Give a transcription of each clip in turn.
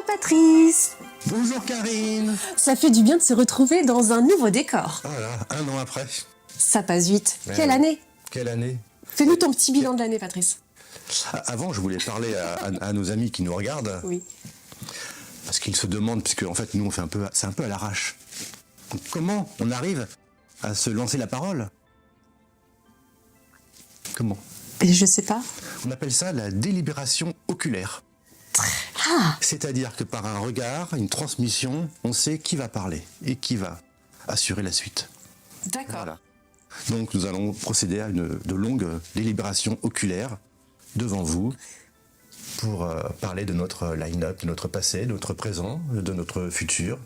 Bonjour Patrice. Bonjour Karine. Ça fait du bien de se retrouver dans un nouveau décor. Voilà, un an après. Ça passe vite. Ouais. Quelle année? Quelle année? Fais-nous ton petit bilan de l'année, Patrice. Avant, je voulais parler à nos amis qui nous regardent. Oui. Parce qu'ils se demandent, puisque en fait, nous, on fait c'est un peu à l'arrache. Donc, comment on arrive à se lancer la parole? Comment? Je sais pas. On appelle ça la délibération oculaire. Ah, C'est-à-dire que par un regard, une transmission, on sait qui va parler et qui va assurer la suite. d'accord. Voilà. Donc nous allons procéder à de longues délibérations oculaires devant vous pour parler de notre line-up, de notre passé, de notre présent, de notre futur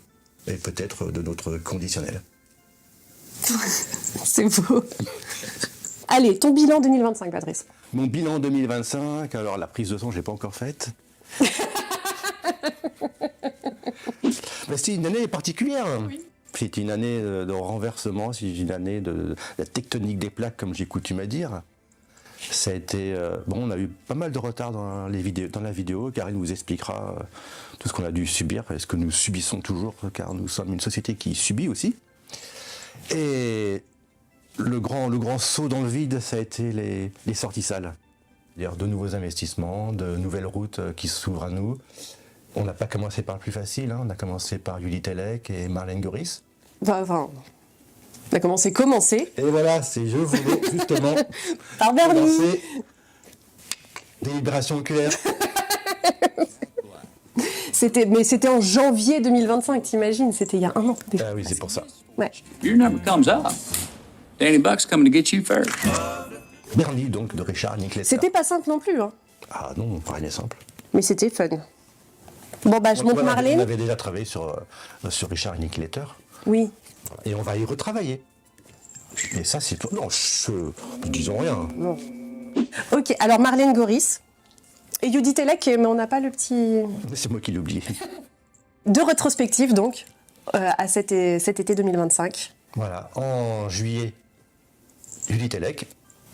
et peut-être de notre conditionnel. C'est beau. Allez, ton bilan 2025, Patrice. Mon bilan 2025, alors la prise de sang, je ne l'ai pas encore faite. Mais c'est une année particulière. Oui. C'est une année de renversement, c'est une année de la tectonique des plaques, comme j'ai coutume à dire. Ça a été bon, on a eu pas mal de retard dans la vidéo. Karine vous expliquera tout ce qu'on a dû subir, et ce que nous subissons toujours, car nous sommes une société qui subit aussi. Et le grand saut dans le vide, ça a été les sorties salles. C'est-à-dire de nouveaux investissements, de nouvelles routes qui s'ouvrent à nous. On n'a pas commencé par le plus facile, hein. On a commencé par Julie Telek et Marlène Goris. Enfin, on a commencé. Et voilà, je voulais justement Par Bernie. commencer délibération oculaire. Mais c'était en janvier 2025, t'imagines? C'était il y a un an. Déjà. Ah oui, c'est pour ça. Ouais. Your number comes up. Danny Buck's coming to get you first. Bernie, donc, de Richard Linklater. C'était pas simple non plus, hein. Ah non, rien n'est simple. Mais c'était fun. Bon, bah, je monte On Marlène. avait déjà travaillé sur Richard Linklater. Oui. Et on va y retravailler. Et ça, c'est... Non, disons rien. Non. Ok, alors Marlène Goris et Judy Telek, mais on n'a pas le petit... C'est moi qui l'ai oublié. Deux rétrospectives, donc, à cet été 2025. Voilà, en juillet, Julie Telek.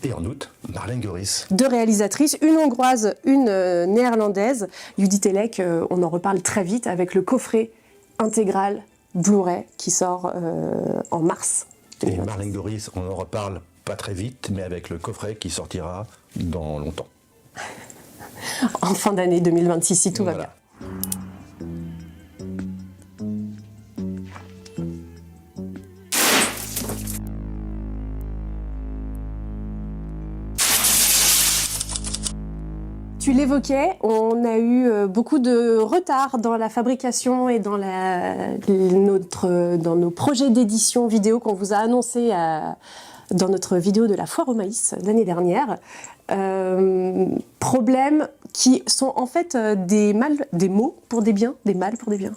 Et en août, Marlène Goris. Deux réalisatrices, une hongroise, une néerlandaise. Judy Telek, on en reparle très vite avec le coffret intégral Blu-ray qui sort en mars. Et Marlène Goris, on en reparle pas très vite, mais avec le coffret qui sortira dans longtemps. En fin d'année 2026, si tout va bien. Tu l'évoquais, on a eu beaucoup de retard dans la fabrication et dans nos projets d'édition vidéo qu'on vous a annoncé dans notre vidéo de la foire au maïs l'année dernière. Problèmes qui sont en fait des mots pour des biens, des mal pour des biens.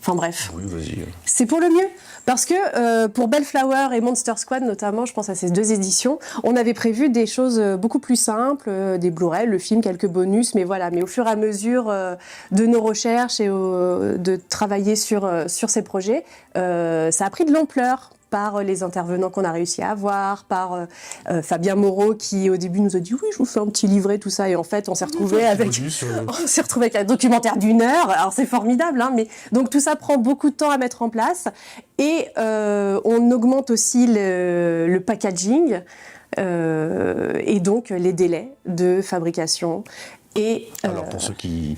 Enfin bref. Oui, vas-y. C'est pour le mieux. Parce que pour Bellflower et Monster Squad, notamment, je pense à ces deux éditions, on avait prévu des choses beaucoup plus simples, des Blu-ray, le film, quelques bonus, mais voilà. Mais au fur et à mesure de nos recherches et de travailler sur ces projets, ça a pris de l'ampleur par les intervenants qu'on a réussi à avoir, par Fabien Moreau qui au début nous a dit oui, je vous fais un petit livret, tout ça, et en fait on s'est retrouvé avec un documentaire d'1 heure. Alors c'est formidable, hein, mais donc tout ça prend beaucoup de temps à mettre en place et on augmente aussi le packaging et donc les délais de fabrication. Et alors pour ceux qui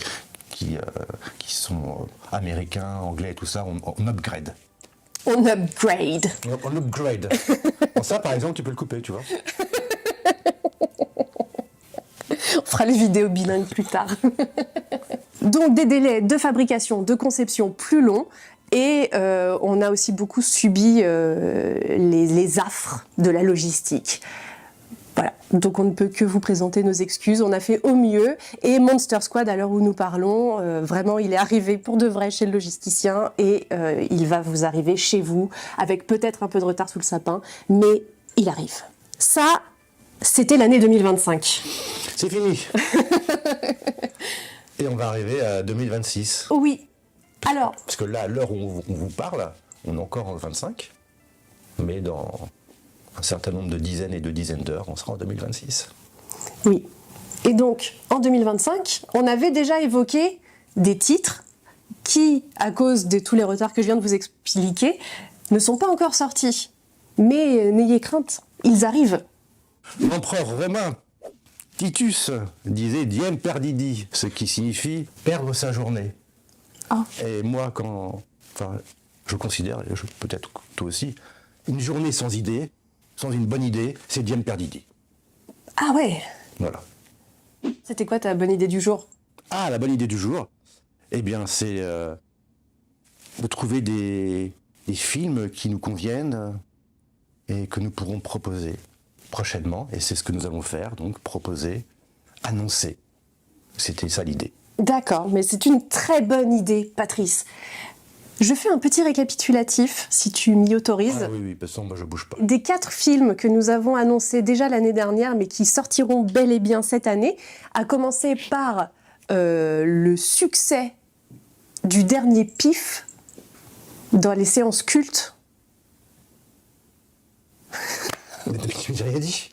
sont américains, anglais et tout ça, on upgrade. On upgrade. On upgrade. Bon, ça, par exemple, tu peux le couper, tu vois. On fera les vidéos bilingues plus tard. Donc, des délais de fabrication, de conception plus longs. Et on a aussi beaucoup subi les affres de la logistique. Voilà, donc on ne peut que vous présenter nos excuses, on a fait au mieux. Et Monster Squad, à l'heure où nous parlons, vraiment il est arrivé pour de vrai chez le logisticien et il va vous arriver chez vous, avec peut-être un peu de retard sous le sapin, mais il arrive. Ça, c'était l'année 2025. C'est fini. Et on va arriver à 2026. Oui, alors... Parce que là, à l'heure où on vous parle, on est encore en 25, mais dans... un certain nombre de dizaines et de dizaines d'heures, on sera en 2026. Oui. Et donc, en 2025, on avait déjà évoqué des titres qui, à cause de tous les retards que je viens de vous expliquer, ne sont pas encore sortis. Mais n'ayez crainte, ils arrivent. L'empereur romain Titus disait diem perdidi, ce qui signifie perdre sa journée. Ah. Et moi, je considère, peut-être toi aussi, une journée sans idée, sans une bonne idée, c'est diem perdidi. Ah ouais. Voilà. C'était quoi ta bonne idée du jour? Ah, la bonne idée du jour, eh bien, c'est de trouver des films qui nous conviennent et que nous pourrons proposer prochainement. Et c'est ce que nous allons faire, donc proposer, annoncer. C'était ça l'idée. D'accord, mais c'est une très bonne idée, Patrice. Je fais un petit récapitulatif, si tu m'y autorises. Ah oui, parce que moi je bouge pas. Des 4 films que nous avons annoncés déjà l'année dernière, mais qui sortiront bel et bien cette année, à commencer par le succès du dernier PIF dans les séances cultes. Mais j'ai rien dit.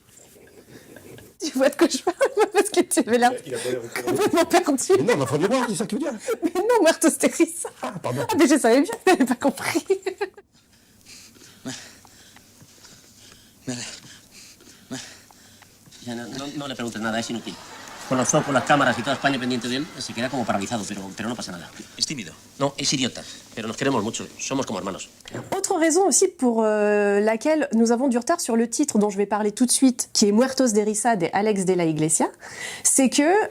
Tu vois de quoi je parle? Parce que tu avais l'air complètement perdu. Mais non, ma foi de mémoire, c'est ça que tu veux dire. Mais non, Muertos de risa. Ah, pardon. Ah, mais je savais bien que tu n'avais pas compris. Ya no le preguntes nada, es inútil. Con los focos, las cámaras y toda España pendiente de él, se queda como paralizado, pero no pasa nada. Es tímido. No, es idiota, pero nos queremos mucho, somos como hermanos. Autre raison aussi pour laquelle nous avons du retard sur le titre dont je vais parler tout de suite, qui est Muertos de risa de Alex de la Iglesia, c'est que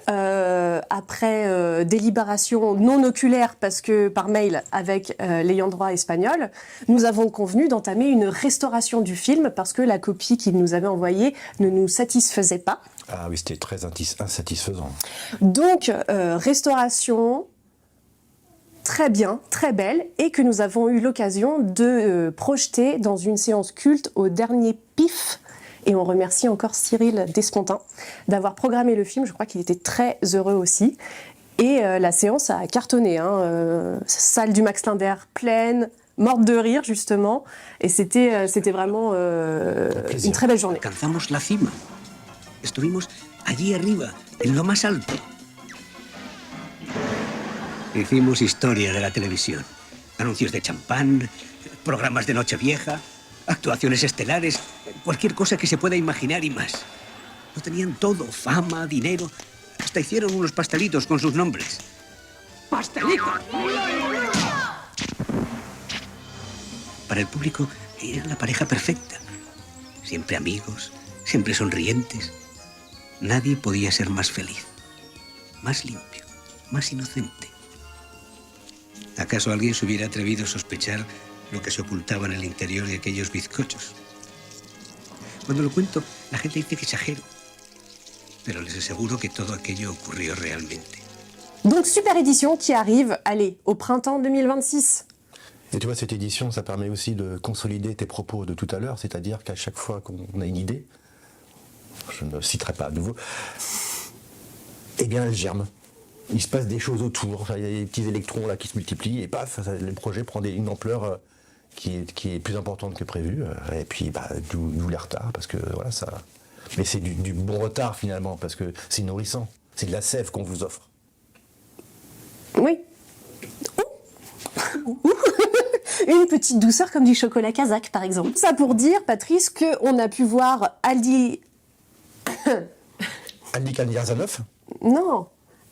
après délibération non oculaire, parce que par mail avec l'ayant droit espagnol, nous avons convenu d'entamer une restauration du film parce que la copie qu'il nous avait envoyée ne nous satisfaisait pas. Ah oui, c'était très insatisfaisant. Donc, restauration très bien, très belle, et que nous avons eu l'occasion de projeter dans une séance culte au dernier PIF. Et on remercie encore Cyril Despontin d'avoir programmé le film. Je crois qu'il était très heureux aussi. Et la séance a cartonné. Salle du Max Linder pleine, morte de rire justement. Et c'était vraiment une très belle journée. Alcanzamos la cima. Estuvimos allí arriba, en lo más alto. Hicimos historia de la televisión. Anuncios de champán, programas de Nochevieja, actuaciones estelares, cualquier cosa que se pueda imaginar y más. Lo tenían todo, fama, dinero. Hasta hicieron unos pastelitos con sus nombres. ¡Pastelitos! Para el público eran la pareja perfecta. Siempre amigos, siempre sonrientes. Nadie podía ser más feliz, más limpio, más inocente. ¿Acaso alguien se hubiera atrevido a sospechar lo que se ocultaba en el interior de aquellos bizcochos? Cuando lo cuento, la gente dice que exagero, pero les aseguro que todo aquello ocurrió realmente. Donc, super édition qui arrive, allez, au printemps 2026. Et tu vois, cette édition, ça permet aussi de consolider tes propos de tout à l'heure, c'est-à-dire qu'à chaque fois qu'on a une idée, je ne citerai pas à nouveau, eh bien elle germe. Il se passe des choses autour, il y a des petits électrons là qui se multiplient et paf, le projet prend une ampleur qui est plus importante que prévu. Et puis d'où les retards, parce que voilà ça. Mais c'est du bon retard finalement, parce que c'est nourrissant. C'est de la sève qu'on vous offre. Oui. Une petite douceur comme du chocolat kazakh par exemple. Ça pour dire, Patrice, qu'on a pu voir Adilkhan Yerzhanov. Non,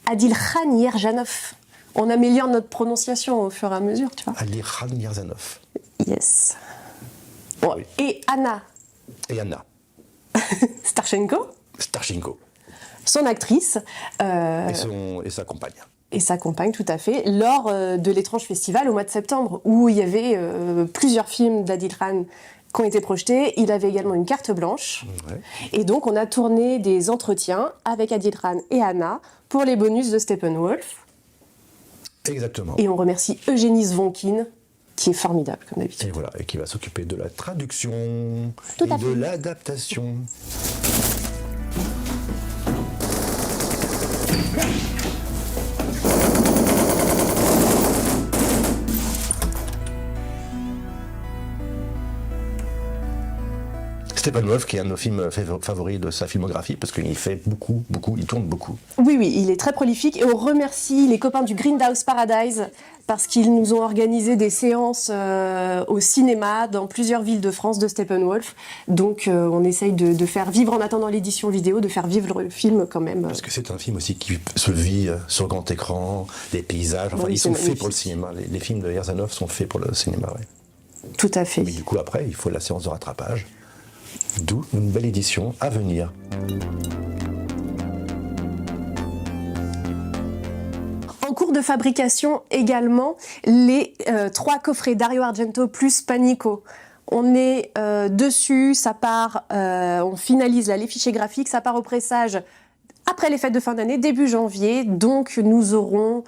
Adilkhan Yerzhanov. On améliore notre prononciation au fur et à mesure, tu vois. Adilkhan Yerzhanov. Yes. Bon, Oui. et Anna Et Anna Starchenko, son actrice, et sa compagne. et sa compagne, tout à fait, lors de l'étrange festival au mois de septembre, où il y avait plusieurs films d'Adilkhan qui ont été projetés. Il avait également une carte blanche. Ouais. Et donc, on a tourné des entretiens avec Adilkhan et Anna pour les bonus de Steppenwolf. Exactement. Et on remercie Eugénie Zvonkin, qui est formidable, comme Et d'habitude. voilà, et qui va s'occuper de la traduction Tout et à de fait. l'adaptation. Steppenwolf, qui est un de nos films favoris de sa filmographie, parce qu'il fait beaucoup, il tourne beaucoup. Oui, oui, il est très prolifique et on remercie les copains du Grindhouse Paradise parce qu'ils nous ont organisé des séances au cinéma dans plusieurs villes de France de Steppenwolf. Donc on essaye de faire vivre, en attendant l'édition vidéo, de faire vivre le film quand même. Parce que c'est un film aussi qui se vit sur grand écran, des paysages, enfin Oui, ils c'est sont faits magnifique. pour le cinéma. Les films de Yerzanov sont faits pour le cinéma, ouais. Tout à fait. Mais du coup après, il faut la séance de rattrapage. D'où une belle édition à venir. En cours de fabrication également, les 3 coffrets Dario Argento plus Panico. On est dessus, ça part, on finalise là, les fichiers graphiques, ça part au pressage après les fêtes de fin d'année, début janvier. Donc nous aurons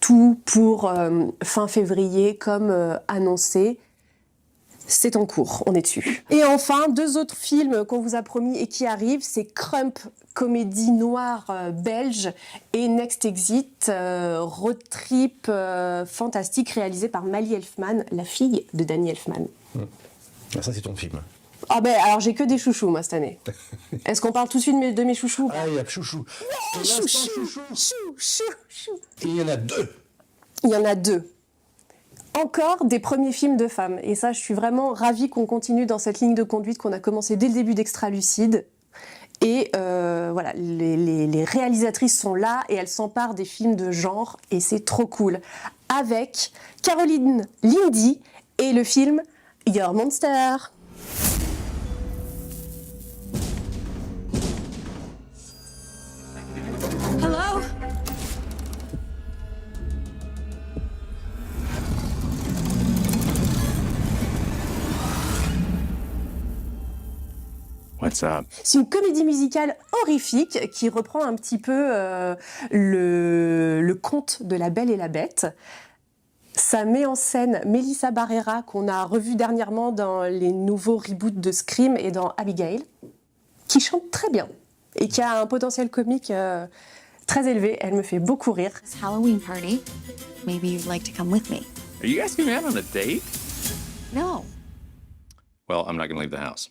tout pour fin février comme annoncé. C'est en cours, on est dessus. Et enfin, 2 autres films qu'on vous a promis et qui arrivent, c'est Crump, comédie noire belge, et Next Exit, road trip fantastique réalisé par Mali Elfman, la fille de Danny Elfman. Ah, ça c'est ton film. Ah ben alors j'ai que des chouchous moi cette année. Est-ce qu'on parle tout de suite de mes chouchous? Ah, il y a Chouchou. Pour l'instant, Chouchou. Et il y en a 2. Il y en a 2. Encore des premiers films de femmes. Et ça, je suis vraiment ravie qu'on continue dans cette ligne de conduite qu'on a commencé dès le début d'Extra Lucide. Et voilà, les réalisatrices sont là et elles s'emparent des films de genre et c'est trop cool. Avec Caroline Lindy et le film Your Monster. Hello? What's up? C'est une comédie musicale horrifique qui reprend un petit peu le conte de La Belle et la Bête. Ça met en scène Melissa Barrera, qu'on a revue dernièrement dans les nouveaux reboots de Scream et dans Abigail, qui chante très bien et qui a un potentiel comique très élevé. Elle me fait beaucoup rire. This Halloween party. Maybe you'd like to come with me. Are you asking me out on a date? No. Well, I'm not gonna leave the house.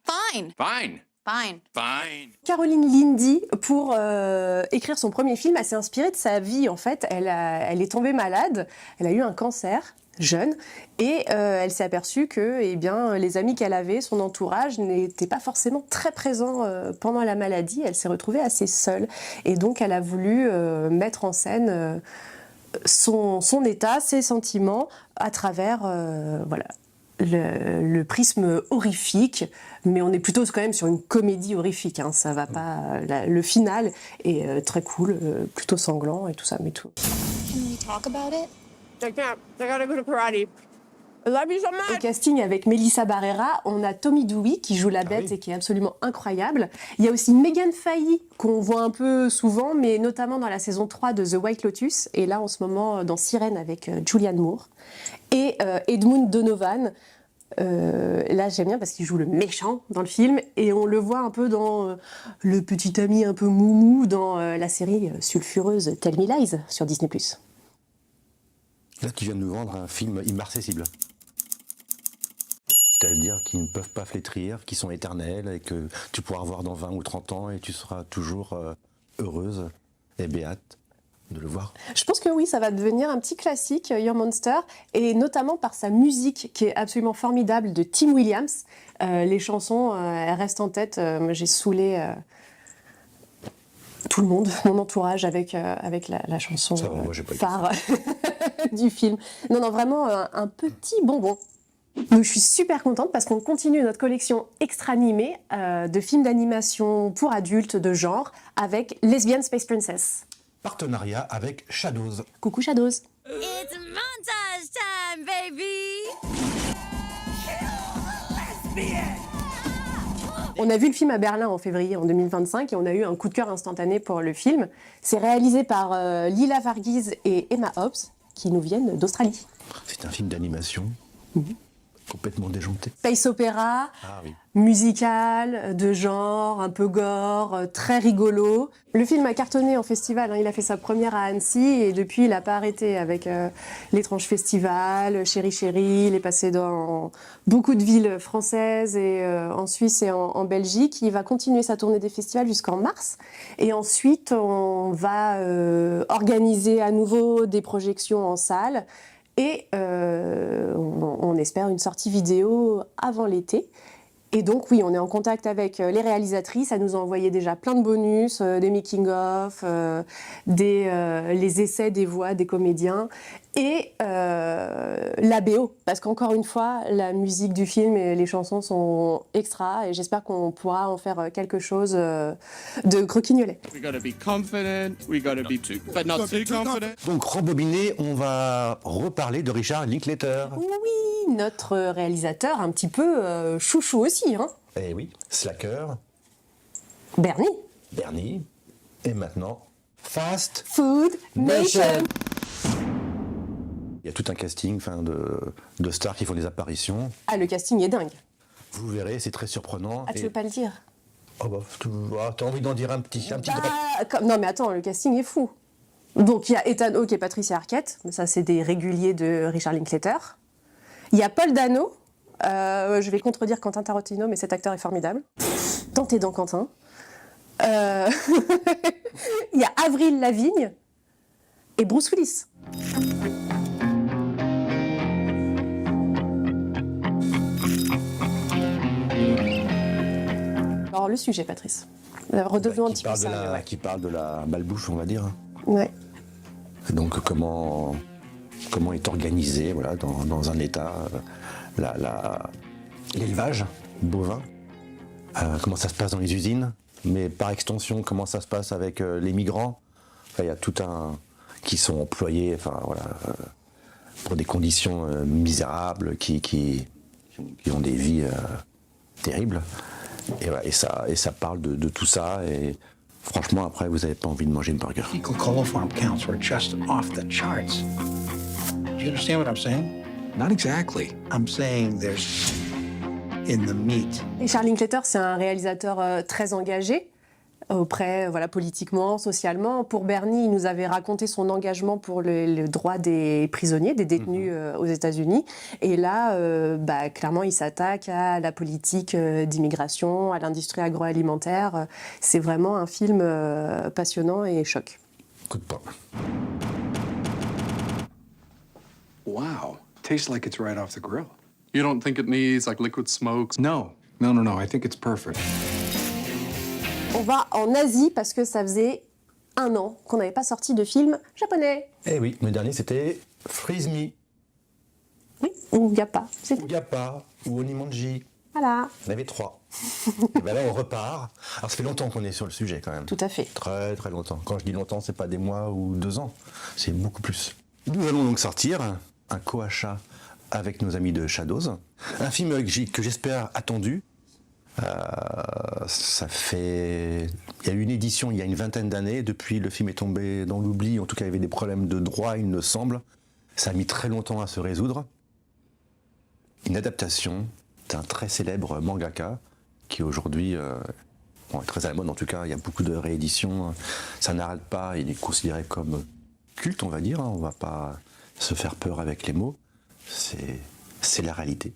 Fine. Fine. Fine. Fine. Caroline Lindy, pour écrire son premier film, elle s'est inspirée de sa vie. En fait, elle est tombée malade, elle a eu un cancer jeune, et elle s'est aperçue que les amis qu'elle avait, son entourage, n'étaient pas forcément très présents pendant la maladie. Elle s'est retrouvée assez seule. Et donc, elle a voulu mettre en scène son état, ses sentiments, à travers le prisme horrifique, mais on est plutôt quand même sur une comédie horrifique, hein, ça va pas. Le final est très cool, plutôt sanglant et tout ça, mais tout. Can we talk about it? Au casting avec Melissa Barrera, on a Tommy Dewey qui joue la bête oui. et qui est absolument incroyable. Il y a aussi Megan Fahy qu'on voit un peu souvent, mais notamment dans la saison 3 de The White Lotus, et là en ce moment dans Sirène avec Julianne Moore. Et Edmund Donovan, là j'aime bien parce qu'il joue le méchant dans le film, et on le voit un peu dans le petit ami un peu moumou dans la série sulfureuse Tell Me Lies sur Disney+. Là, tu viens de nous vendre un film immarcessible. C'est-à-dire qu'ils ne peuvent pas flétrir, qu'ils sont éternels et que tu pourras revoir dans 20 ou 30 ans et tu seras toujours heureuse et béate de le voir. Je pense que oui, ça va devenir un petit classique, Your Monster, et notamment par sa musique qui est absolument formidable de Tim Williams. Les chansons, elles restent en tête. J'ai saoulé tout le monde, mon entourage, avec la chanson Ça va, moi, j'ai pas eu phare du film. Non, vraiment un petit bonbon. Donc, je suis super contente parce qu'on continue notre collection extra animée de films d'animation pour adultes de genre avec Lesbian Space Princess. Partenariat avec Shadows. Coucou Shadows. It's montage time, baby! On a vu le film à Berlin en février en 2025 et on a eu un coup de cœur instantané pour le film. C'est réalisé par Lila Varghese et Emma Hobbs qui nous viennent d'Australie. C'est un film d'animation Complètement déjanté. Space opéra, Ah oui. musical, de genre, un peu gore, très rigolo. Le film a cartonné en festival, hein. Il a fait sa première à Annecy et depuis il n'a pas arrêté avec l'étrange festival, Chéri Chéri, il est passé dans beaucoup de villes françaises et en Suisse et en Belgique. Il va continuer sa tournée des festivals jusqu'en mars et ensuite on va organiser à nouveau des projections en salle. Et on espère une sortie vidéo avant l'été. Et donc oui, on est en contact avec les réalisatrices. Elles nous ont envoyé déjà plein de bonus, des making-of, les essais des voix des comédiens et la BO. Parce qu'encore une fois, la musique du film et les chansons sont extra et j'espère qu'on pourra en faire quelque chose de croquignolet. We gotta be confident, we gotta be but not too confident. Donc, rembobiné, on va reparler de Richard Linklater. Oui, notre réalisateur un petit peu chouchou aussi, hein. Eh oui, Slacker, Bernie. Bernie, et maintenant, Fast Food Nation. Il y a tout un casting de stars qui font des apparitions. Ah, le casting est dingue. Vous verrez, c'est très surprenant. Ah, tu veux pas le dire? Oh bah, t'as envie d'en dire un petit drop. Non, mais attends, le casting est fou. Donc, il y a Ethan Hawke et Patricia Arquette. Mais ça, c'est des réguliers de Richard Linklater. Il y a Paul Dano. Je vais contredire Quentin Tarantino, mais cet acteur est formidable. Dans tes dents, Quentin. Il y a Avril Lavigne et Bruce Willis. Alors, le sujet, Patrice. Redevenons un petit peu sérieux. Ouais. Qui parle de la malbouffe, on va dire. Ouais. Donc comment est organisé voilà, dans un État l'élevage bovin, comment ça se passe dans les usines, mais par extension comment ça se passe avec les migrants. Enfin, il y a tout un qui sont employés pour des conditions misérables, qui ont des vies terribles. Et, voilà, et ça parle de tout ça. Et franchement, après, vous n'avez pas envie de manger une burger. Fecal coliform counts were just off the charts. Do you understand what I'm saying? Not exactly. I'm saying there's in the meat. Richard Linklater, c'est un réalisateur très engagé auprès, politiquement, socialement. Pour Bernie, il nous avait raconté son engagement pour le droit des prisonniers, des détenus aux États-Unis. Et là, clairement, il s'attaque à la politique d'immigration, à l'industrie agroalimentaire. C'est vraiment un film passionnant et choc. Coup de poing. Wow. Tastes like it's right off the grill. You don't think it needs like liquid smokes? No. I think it's perfect. On va en Asie parce que ça faisait 1 an qu'on n'avait pas sorti de film japonais. Eh oui, le dernier c'était Freeze Me, Oui, ou Gappa. C'est tout. Gappa ou Onimonji. Voilà. On avait 3. Et ben là on repart. Alors ça fait longtemps qu'on est sur le sujet quand même. Tout à fait. Très très longtemps. Quand je dis longtemps, c'est pas des mois ou 2 ans, c'est beaucoup plus. Nous allons donc sortir un co-achat avec nos amis de Shadows. Un film que j'espère attendu. Il y a eu une édition il y a une vingtaine d'années. Depuis, le film est tombé dans l'oubli. En tout cas, il y avait des problèmes de droit, il me semble. Ça a mis très longtemps à se résoudre. Une adaptation d'un très célèbre mangaka qui aujourd'hui est très à la mode. En tout cas, il y a beaucoup de rééditions. Ça n'arrête pas. Il est considéré comme culte, on va dire. On va pas se faire peur avec les mots. C'est la réalité.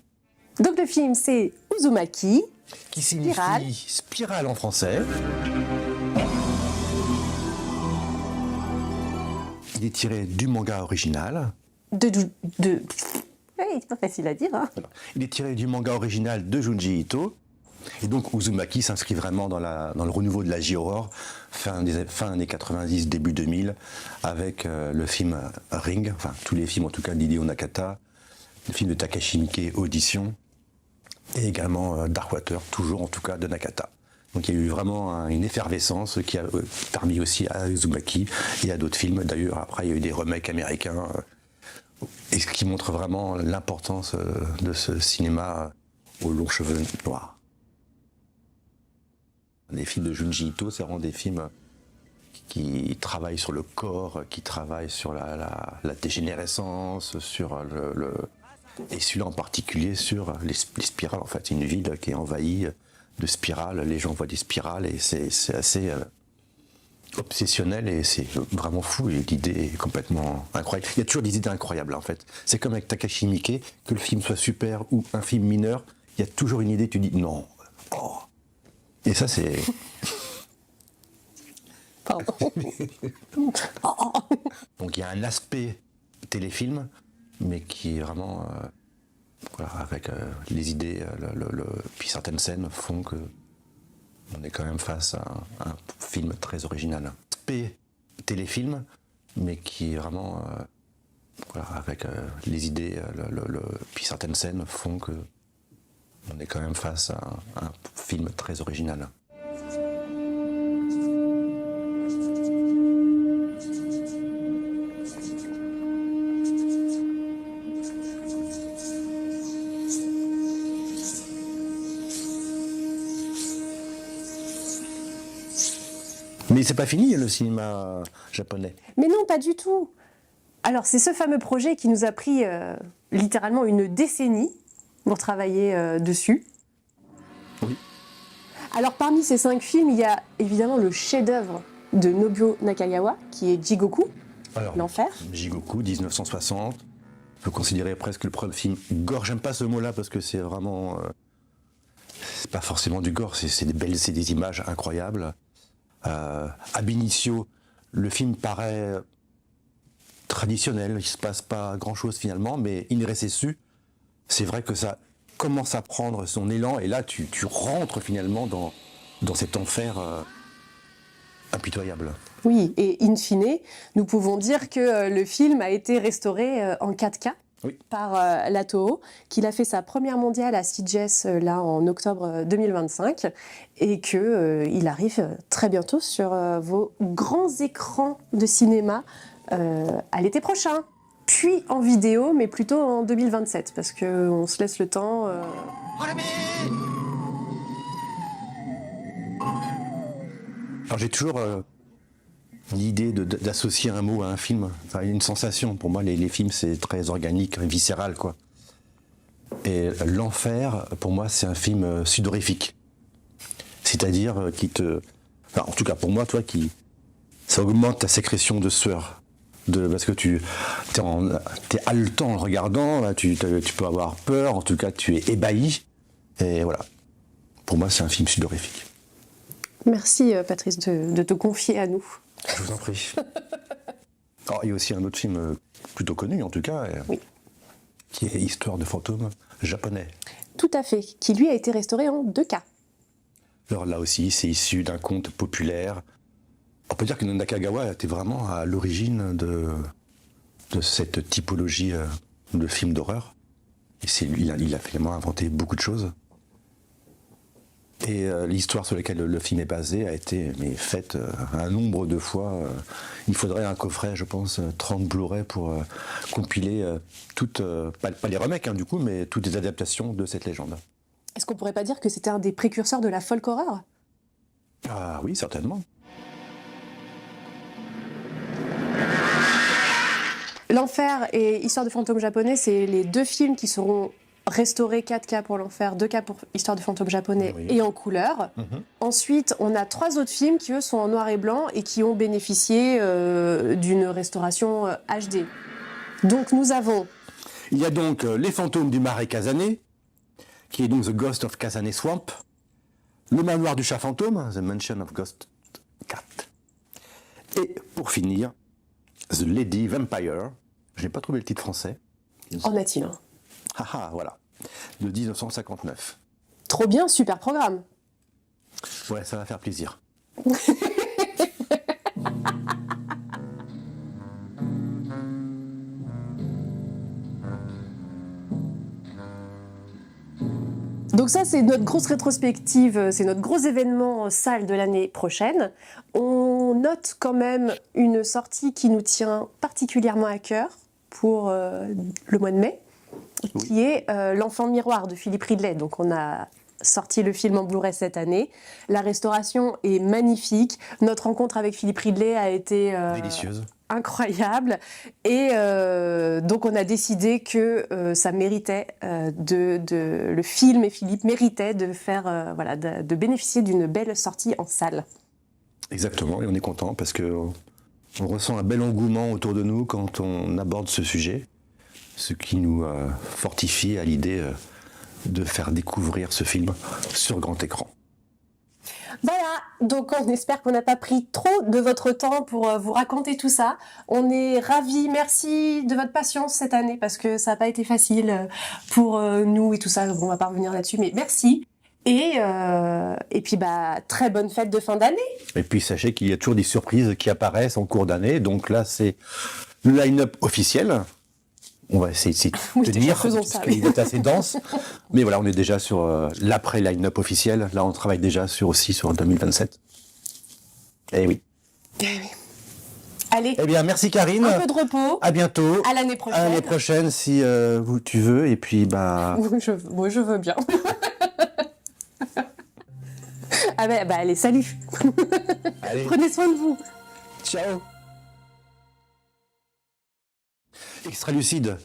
Donc le film, c'est Uzumaki. Qui signifie spirale en français. Il est tiré du manga original. Oui, c'est pas facile à dire. Hein. Il est tiré du manga original de Junji Ito. Et donc Uzumaki s'inscrit vraiment dans le renouveau de la J-horror, fin années 90, début 2000, avec le film Ring, enfin tous les films en tout cas d'Hideo Nakata, le film de Takashi Miike, Audition, et également Darkwater, toujours en tout cas de Nakata. Donc il y a eu vraiment une effervescence qui a permis aussi à Uzumaki et à d'autres films. D'ailleurs, après, il y a eu des remakes américains, et ce qui montre vraiment l'importance de ce cinéma aux longs cheveux noirs. Les films de Junji Ito, c'est vraiment des films qui travaillent sur le corps, qui travaillent sur la dégénérescence, sur Et celui-là en particulier sur les spirales, en fait. C'est une ville qui est envahie de spirales. Les gens voient des spirales et c'est assez obsessionnel et c'est vraiment fou. Et l'idée est complètement incroyable. Il y a toujours des idées incroyables, en fait. C'est comme avec Takashi Miike, que le film soit super ou un film mineur, il y a toujours une idée, tu dis non. Oh. Et ça, c'est... Pardon. Donc il y a un aspect téléfilm, mais qui est vraiment... voilà, avec les idées, puis certaines scènes font que on est quand même face à un film très original. Aspect téléfilm, mais qui est vraiment... voilà, avec les idées, puis certaines scènes font que on est quand même face à un film très original. Mais c'est pas fini le cinéma japonais. Mais non, pas du tout. Alors c'est ce fameux projet qui nous a pris littéralement une décennie pour travailler dessus. Oui. Alors parmi ces 5 films, il y a évidemment le chef-d'œuvre de Nobuo Nakagawa, qui est Jigoku, Alors, l'enfer. Jigoku, 1960. On peut considérer presque le premier film gore. J'aime pas ce mot-là parce que c'est vraiment... c'est pas forcément du gore, c'est des images incroyables. Ab initio, le film paraît traditionnel, il se passe pas grand-chose finalement, mais in recessu, c'est vrai que ça commence à prendre son élan, et là tu rentres finalement dans cet enfer impitoyable. Oui, et in fine, nous pouvons dire que le film a été restauré en 4K. Oui. Par la Toho, qu'il a fait sa première mondiale à Sitges là en octobre 2025 et qu'il arrive très bientôt sur vos grands écrans de cinéma à l'été prochain. Puis en vidéo, mais plutôt en 2027 parce qu'on se laisse le temps. Alors j'ai toujours l'idée d'associer un mot à un film, enfin, une sensation. Pour moi, les films, c'est très organique, viscéral, quoi. Et L'Enfer, pour moi, c'est un film sudorifique. C'est-à-dire qui te... Enfin, en tout cas, pour moi, toi, ça augmente ta sécrétion de sueur. Parce que t'es haletant en le regardant, tu peux avoir peur, en tout cas, tu es ébahi. Et voilà. Pour moi, c'est un film sudorifique. Merci Patrice de te confier à nous. Je vous en prie. Alors, il y a aussi un autre film plutôt connu, en tout cas, oui. Qui est Histoire de fantômes japonais. Tout à fait, qui lui a été restauré en 2K. Alors là aussi, c'est issu d'un conte populaire. On peut dire que Nakagawa était vraiment à l'origine de cette typologie de films d'horreur. Et il a finalement inventé beaucoup de choses. Et l'histoire sur laquelle le film est basé a été faite un nombre de fois. Il faudrait un coffret, je pense, 30 Blu-ray pour compiler toutes, pas les remakes du coup, mais toutes les adaptations de cette légende. Est-ce qu'on pourrait pas dire que c'était un des précurseurs de la folk horror ? Ah oui, certainement. L'Enfer et Histoire de fantômes japonais, c'est les 2 films qui seront restauré 4K pour l'Enfer, 2K pour Histoire de fantômes japonais oui. et en couleur. Ensuite, on a 3 autres films qui, eux, sont en noir et blanc et qui ont bénéficié d'une restauration HD. Donc, nous avons... Il y a donc Les fantômes du marais Kazane, qui est donc The Ghost of Kazane Swamp, Le manoir du chat fantôme, The Mansion of Ghost Cat, et pour finir, The Lady Vampire, je n'ai pas trouvé le titre français. En a-t-il un ? Haha, voilà, de 1959. Trop bien, super programme. Ouais, ça va faire plaisir. Donc ça, c'est notre grosse rétrospective, c'est notre gros événement salle de l'année prochaine. On note quand même une sortie qui nous tient particulièrement à cœur pour le mois de mai, qui est L'Enfant Miroir de Philippe Ridley. Donc on a sorti le film en Blu-ray cette année. La restauration est magnifique. Notre rencontre avec Philippe Ridley a été Délicieuse. incroyable. Et donc on a décidé que ça méritait le film et Philippe méritait de faire voilà, de bénéficier d'une belle sortie en salle. Exactement, et on est content parce que on ressent un bel engouement autour de nous quand on aborde ce sujet, ce qui nous fortifie à l'idée de faire découvrir ce film sur grand écran. Voilà, donc on espère qu'on n'a pas pris trop de votre temps pour vous raconter tout ça. On est ravis, merci de votre patience cette année parce que ça n'a pas été facile pour nous et tout ça. Bon, on va pas revenir là-dessus, mais merci. Et puis très bonne fête de fin d'année. Et puis sachez qu'il y a toujours des surprises qui apparaissent en cours d'année. Donc là, c'est le line-up officiel. On va essayer de tenir, parce qu'il est assez dense. Mais voilà, on est déjà sur l'après line-up officiel. Là, on travaille déjà aussi sur 2027. Eh oui. Eh oui. Allez. Eh bien, merci Karine. Un peu de repos. À bientôt. À l'année prochaine. À l'année prochaine, si tu veux. Et puis, Moi, je veux bien. Allez, salut. Allez. Prenez soin de vous. Ciao. Extra lucide.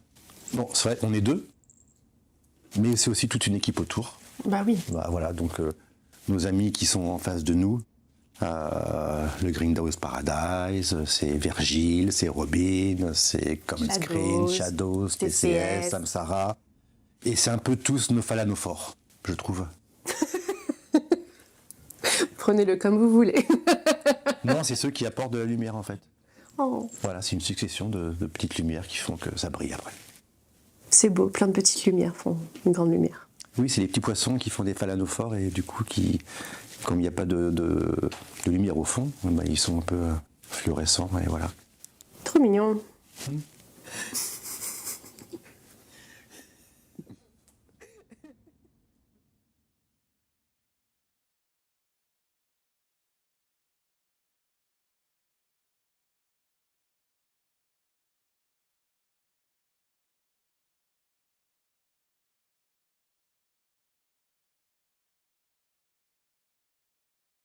Bon, c'est vrai, on est deux, mais c'est aussi toute une équipe autour. Bah oui. Voilà, donc nos amis qui sont en face de nous, le Grindhouse Paradise, c'est Virgile, c'est Robin, c'est Common Screen, Shadows, TCS, Samsara, et c'est un peu tous nos falanophores, je trouve. Prenez-le comme vous voulez. Non, c'est ceux qui apportent de la lumière en fait. Oh. Voilà, c'est une succession de petites lumières qui font que ça brille après. C'est beau, plein de petites lumières font une grande lumière. Oui, c'est les petits poissons qui font des falanophores et du coup, comme il n'y a pas de lumière au fond, ils sont un peu fluorescents et voilà. Trop mignon.